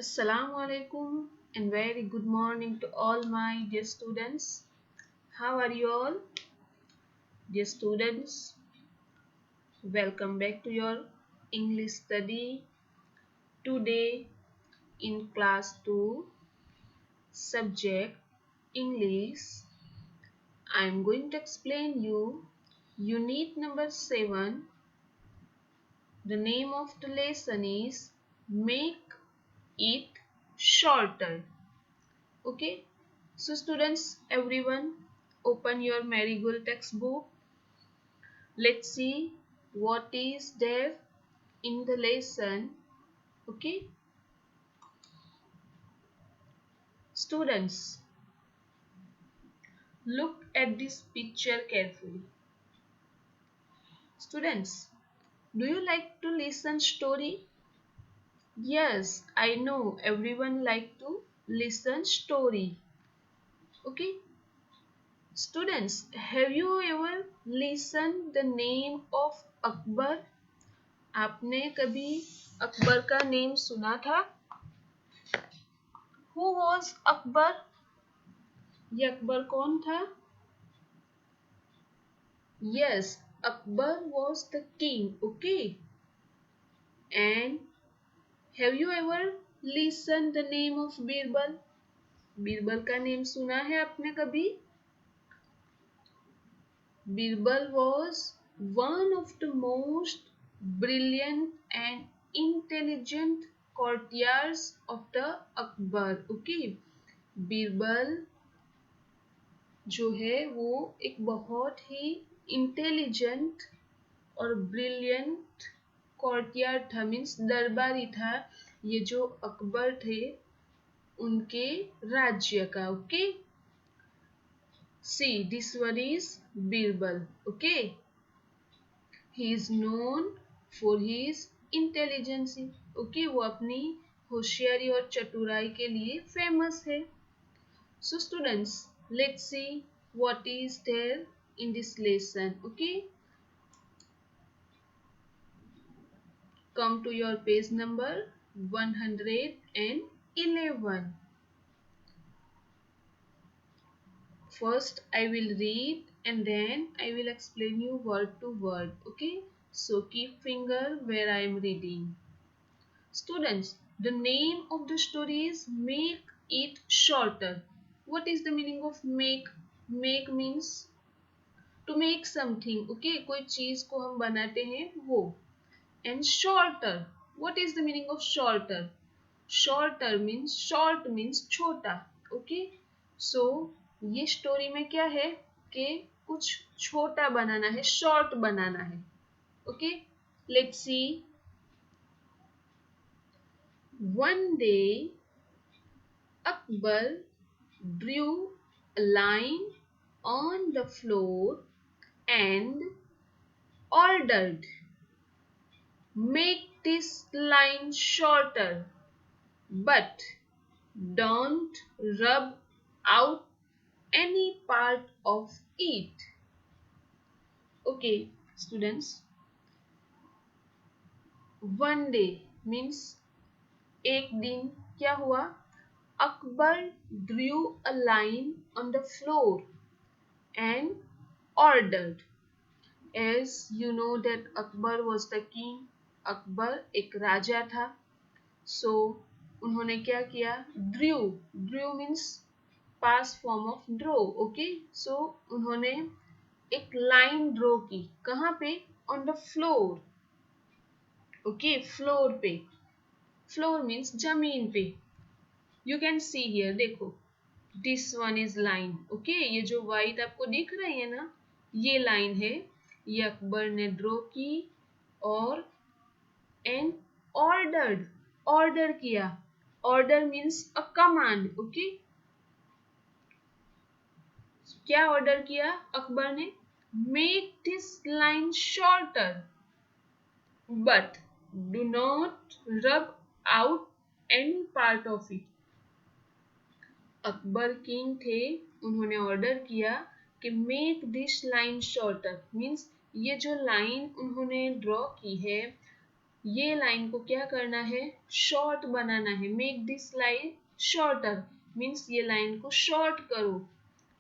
Assalamu alaikum and very good morning to all my dear students. How are you all? Dear students, welcome back to your English study. Today in class 2, subject English, I am going to explain you unit number 7. The name of the lesson is Make It Shorter. Okay, so students, everyone, open your Marigold textbook. Let's see what is there in the lesson. Okay, students, look at this picture carefully. Students, do you like to listen story? Yes, I know everyone like to listen story. Okay, students, have you ever listened the name of Akbar? आपने कभी अकबर का name सुना था? Who was Akbar? ये अकबर कौन था? Yes, Akbar was the king. Okay. And have you ever listened the name of Birbal? Birbal का name सुना है आपने कभी? Birbal was one of the most brilliant and intelligent courtiers of the Akbar. Okay. Birbal जो है वो एक बहुत ही इंटेलिजेंट और ब्रिलियंट कोर्टियर था, मीन्स दरबारी था, ये जो अकबर थे उनके राज्य का. Okay, see this one is Birbal. Okay, he is known for his intelligency. Okay, वो अपनी होशियारी और चतुराई के लिए फेमस है. So students, let's see what is there in this lesson. Okay, come to your page number 111. First I will read and then I will explain you word to word. Okay, so keep finger where I am reading. Students, the name of the story is Make It Shorter. What is the meaning of make? Make means to make something. Okay, कोई चीज को हम बनाते हैं वो. And shorter, what is the meaning of shorter? Shorter means short means छोटा. Okay, so ये story में क्या है कि कुछ छोटा बनाना है, शॉर्ट बनाना है. Okay, let's see. One day Akbar drew a line on the floor and ordered, make this line shorter, but don't rub out any part of it. Okay, students, one day means एक दिन. क्या हुआ? Akbar drew a line on the floor and ordered. As you know that Akbar was the king. Akbar एक राजा था. So उन्होंने क्या किया? Drew. Drew means past form of draw. Okay, so उन्होंने एक लाइन ड्रॉ की. कहाँ पे? On the floor. Okay, floor पे. फ्लोर मीन्स जमीन पे. You can see here, देखो, this one is line. Okay, ये जो white आपको दिख रही है ना, ये लाइन है. ये अकबर ने ड्रॉ की और and ordered, order किया. Order means a command. Okay, क्या order किया अकबर ने? Make this line shorter, but do not rub out any part of it. Akbar king थे, उन्होंने ऑर्डर किया कि make this line shorter, means ये जो लाइन उन्होंने ड्रॉ की है, ये लाइन को क्या करना है, शॉर्ट बनाना है। Make this line shorter means ये लाइन को शॉर्ट करो।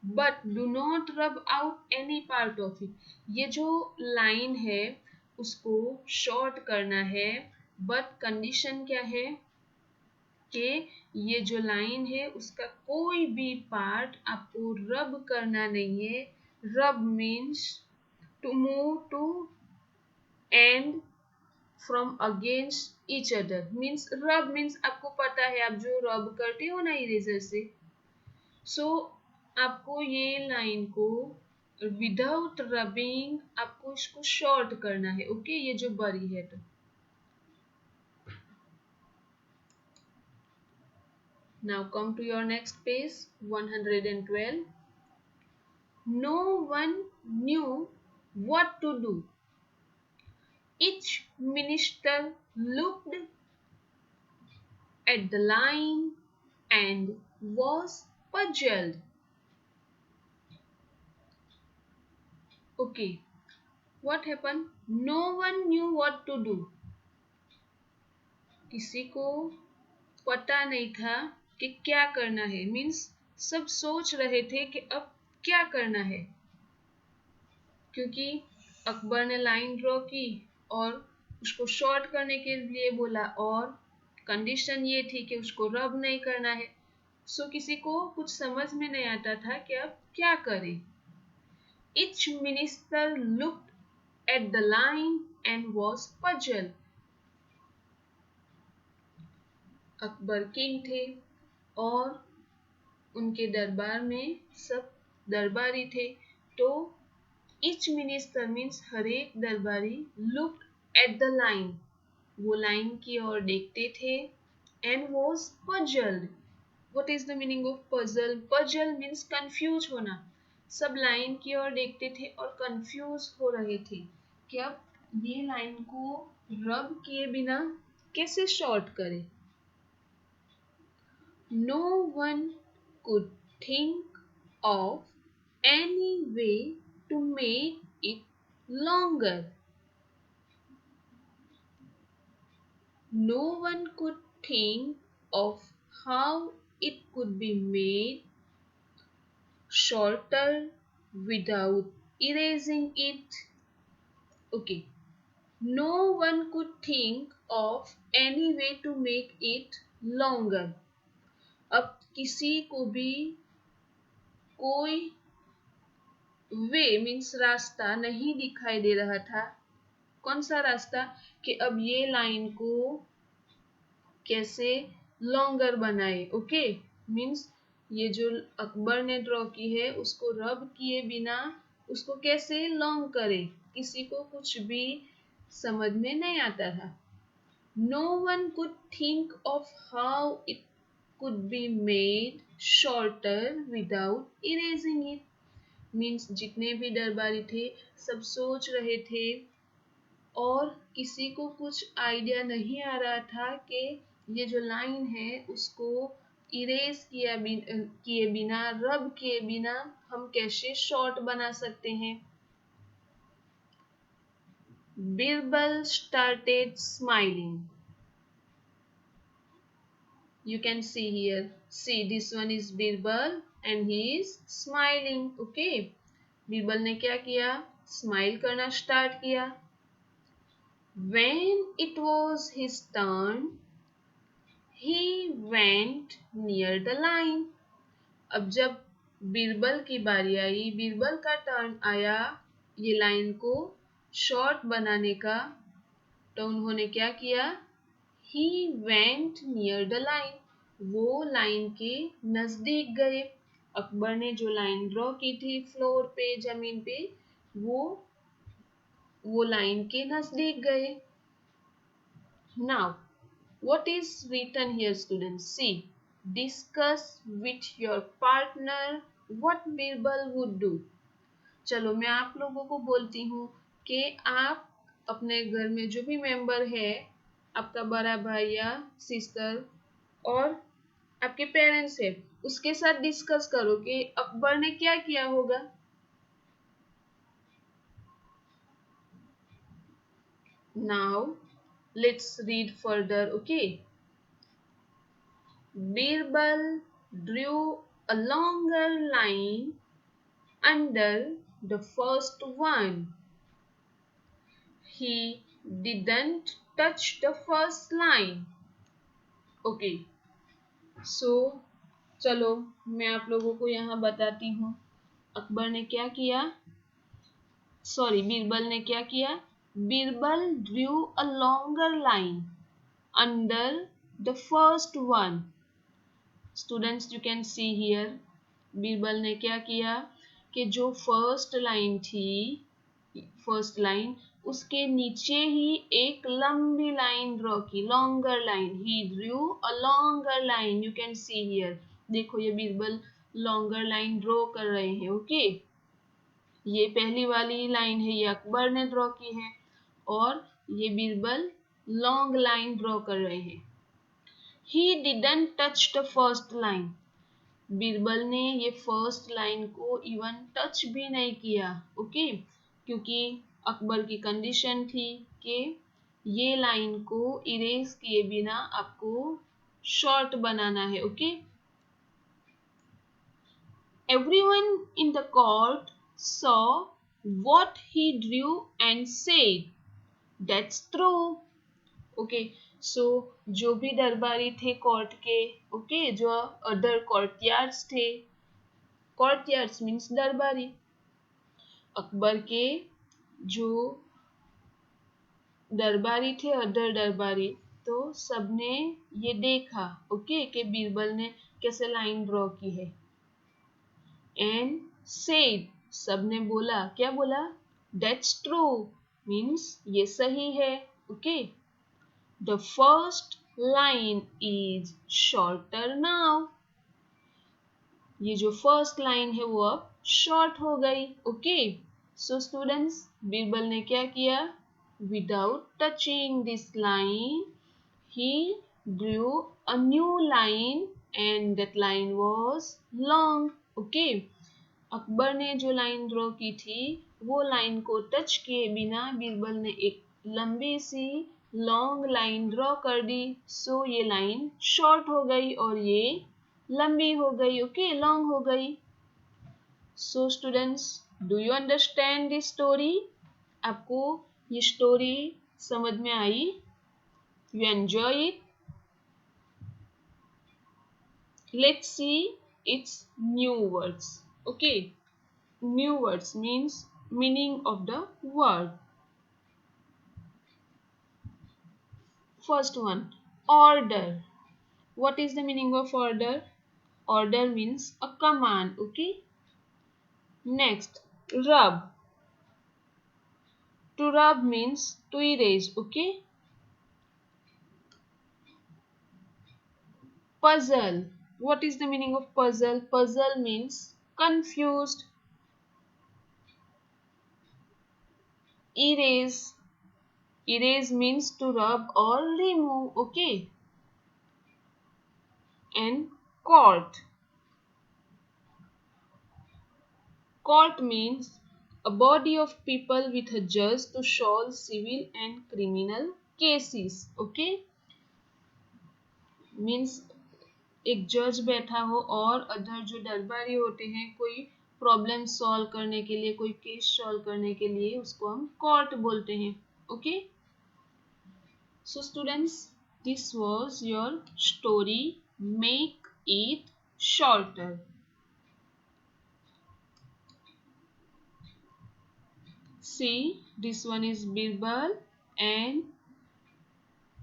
बट डू नॉट रब out any part of it. ये जो लाइन है उसको शॉर्ट करना है, बट कंडीशन क्या है कि ये जो लाइन है उसका कोई भी पार्ट आपको रब करना नहीं है। Rub means to move to and from against each other. Means rub means आपको पता है आप जो रब करते हो ना इरेजर से। सो आपको ये लाइन को विदाउट रबिंग आपको इसको शॉर्ट करना है। ओके ये जो बड़ी है तो now come to your next page 112. No one knew what to do. Each minister looked at the line and was puzzled. Okay, what happened? No one knew what to do. किसी को पता नहीं था कि क्या करना है। मीन्स सब सोच रहे थे कि अब क्या करना है, क्योंकि अकबर ने लाइन ड्रॉ की और उसको शॉर्ट करने के लिए बोला और कंडीशन ये थी कि उसको रब नहीं करना है। सो किसी को कुछ समझ में नहीं आता था कि अब क्या करे। Each minister looked at the line and was puzzled. Akbar king थे और उनके दरबार में सब दरबारी थे। तो each minister means हर एक दरबारी looked at the line, वो लाइन की ओर देखते थे and was puzzled. What is the meaning of puzzle? Puzzle means confused होना। सब लाइन की ओर देखते थे और कंफ्यूज हो रहे थे कि अब ये लाइन को रब किए बिना कैसे शॉर्ट करें। No one could think of any way to make it longer. No one could think of how it could be made shorter without erasing it. Okay. No one could think of any way to make it longer. अब किसी को भी कोई वे means रास्ता नहीं दिखाई दे रहा था। कौन सा रास्ता कि अब ये लाइन को कैसे लॉन्गर बनाए। ओके मीन्स ये जो अकबर ने ड्रॉ की है उसको रब किए बिना उसको कैसे लॉन्ग करे, किसी को कुछ भी समझ में नहीं आता था। No one could think of how it could be made shorter without erasing it. Means जितने भी दरबारी थे सब सोच रहे थे और किसी को कुछ आइडिया नहीं आ रहा था कि ये जो लाइन है उसको इरेज किए बिना रब किए बिना हम कैसे शॉर्ट बना सकते हैं। Birbal started smiling. You can see here. See, this one is Birbal and he is smiling. Okay. Birbal ने क्या किया, स्माइल करना स्टार्ट किया। When it was his turn, he went near the line. अब जब बिरबल की बारी आई, बिरबल का टर्न आया ये लाइन को शॉर्ट बनाने का, तो उन्होंने क्या किया, he went near the line. वो लाइन के नजदीक गए। अकबर ने जो लाइन ड्रॉ की थी फ्लोर पे जमीन पे वो लाइन के नजदीक गए। Now what is written here students? See, discuss with your partner what Birbal would do. चलो मैं आप लोगों को बोलती हूँ कि आप अपने घर में जो भी मेंबर है, आपका बड़ा भाई या सिस्टर और आपके पेरेंट्स है, उसके साथ डिस्कस करो कि अकबर ने क्या किया होगा। Now Let's read further. Okay. Birbal drew a longer line under the first one. He didn't touch the first line. Okay. So चलो मैं आप लोगों को यहाँ बताती हूँ अकबर ने क्या किया, सॉरी बीरबल ने क्या किया. Birbal drew a longer line under the first one. Students you can see here, Birbal ने क्या किया कि जो फर्स्ट लाइन थी, फर्स्ट लाइन उसके नीचे ही एक लंबी लाइन ड्रॉ की, longer line. He drew a longer line, you can see here. देखो ये बीरबल लॉन्गर लाइन ड्रॉ कर रहे हैं. ओके, ये पहली वाली लाइन है, ये अकबर ने ड्रॉ की है और ये बीरबल लॉन्ग लाइन ड्रॉ कर रहे हैं. He didn't touch the first line. Birbal ने ये फर्स्ट लाइन को इवन टच भी नहीं किया. ओके, क्योंकि अकबर की कंडीशन थी कि ये लाइन को इरेज किए बिना आपको शॉर्ट बनाना है. Okay. Everyone in the court saw what he drew and said, "That's true." Okay, so जो भी दरबारी थे कोर्ट के, ओके, जो अदर कोर्टयार्ड्स थे, कोर्टयार्ड्स मीन्स दरबारी, अकबर के जो दरबारी थे, अदर दरबारी, तो सबने ये देखा, ओके, कि बीरबल ने कैसे लाइन ड्रॉ की है. एंड सेड, सबने बोला, क्या बोला, दैट्स ट्रू, मीन्स ये सही है. Okay. The first line is shorter now. ये जो फर्स्ट लाइन है वो अब शॉर्ट हो गई. ओके. सो स्टूडेंट्स, बीरबल ने क्या किया, without touching this line he drew a new line and that line was long. Okay. Akbar ने जो लाइन ड्रॉ की थी वो लाइन को टच किए बिना बीरबल ने एक लंबी सी लॉन्ग लाइन ड्रॉ कर दी. सो ये लाइन शॉर्ट हो गई और ये लंबी हो गई. ओके, लॉन्ग हो गई. So students, do you understand this story? आपको ये स्टोरी समझ में आई? You enjoy it? Let's see its new words. Okay, new words means meaning of the word. First one, order. What is the meaning of order? Order means a command. Okay. Next, rub. To rub means to erase. Okay. Puzzle. What is the meaning of puzzle? Puzzle means confused. Erase. Erase means to rub or remove. Okay. And court. Court means a body of people with a judge to solve civil and criminal cases. Okay. Means एक जज बैठा हो और other जो दरबारी होते हैं कोई प्रॉब्लम सॉल्व करने के लिए, कोई केस सॉल्व करने के लिए, उसको हम कोर्ट बोलते हैं. Okay. So students, this was your story, make it shorter. See, this one is Birbal and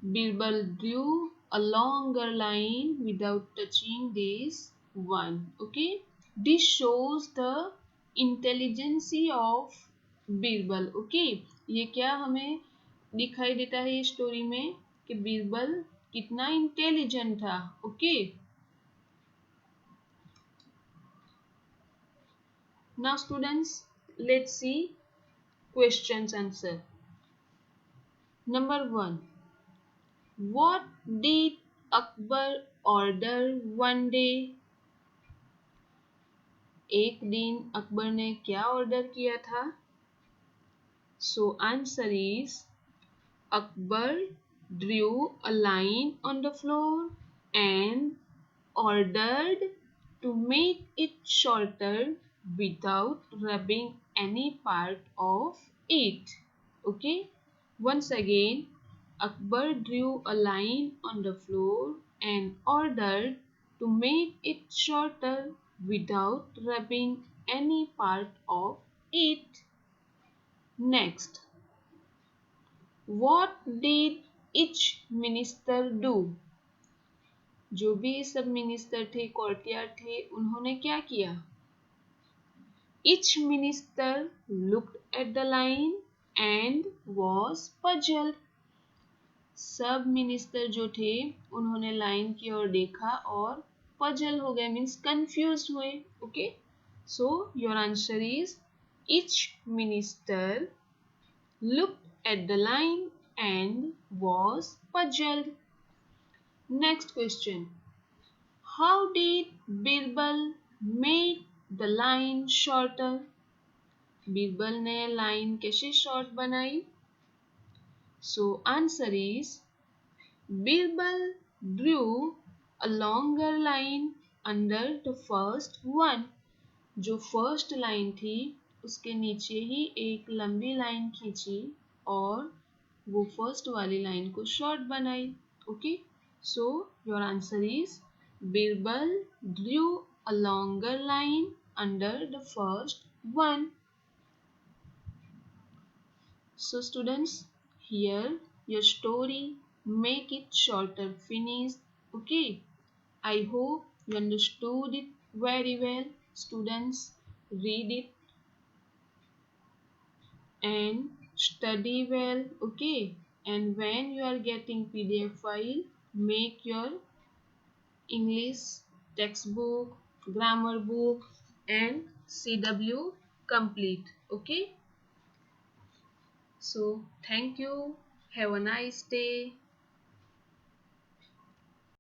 Birbal drew a longer line without touching this one. Okay, this shows the intelligence of Birbal. Okay, ये क्या हमें दिखाई देता है इस story में कि बीरबल कितना इंटेलिजेंट था. Okay. Now students, let's see questions answer. Number 1, what did Akbar order one day? एक दिन अकबर ने क्या ऑर्डर किया था? So answer is Akbar drew a line on the floor and ordered to make it shorter without rubbing any part of it. Okay, once again, Akbar drew a line on the floor and ordered to make it shorter without rubbing any part of it. Next, what did each minister do? जो भी सब minister थे, courtier थे, उन्होंने क्या किया? Each minister looked at the line and was puzzled. सब minister जो थे उन्होंने लाइन की ओर देखा और पजल हो गए, मीन्स कंफ्यूज हुए. Okay, so your answer is each minister looked at the line and was puzzled. Next question. How did Birbal make the line shorter? Birbal ने लाइन कैसे शॉर्ट बनाई? So answer is Birbal drew a longer line under the first one. जो first line थी उसके नीचे ही एक लंबी line खींची और वो फर्स्ट वाली लाइन को शॉर्ट बनाई. Okay, so your answer is Birbal drew a longer line under the first one. So students, here your story make it shorter finished. Okay, I hope you understood it very well. Students, read it and study well. Okay, and when you are getting PDF file, make your English textbook, grammar book and CW complete. Okay, so thank you. Have a nice day.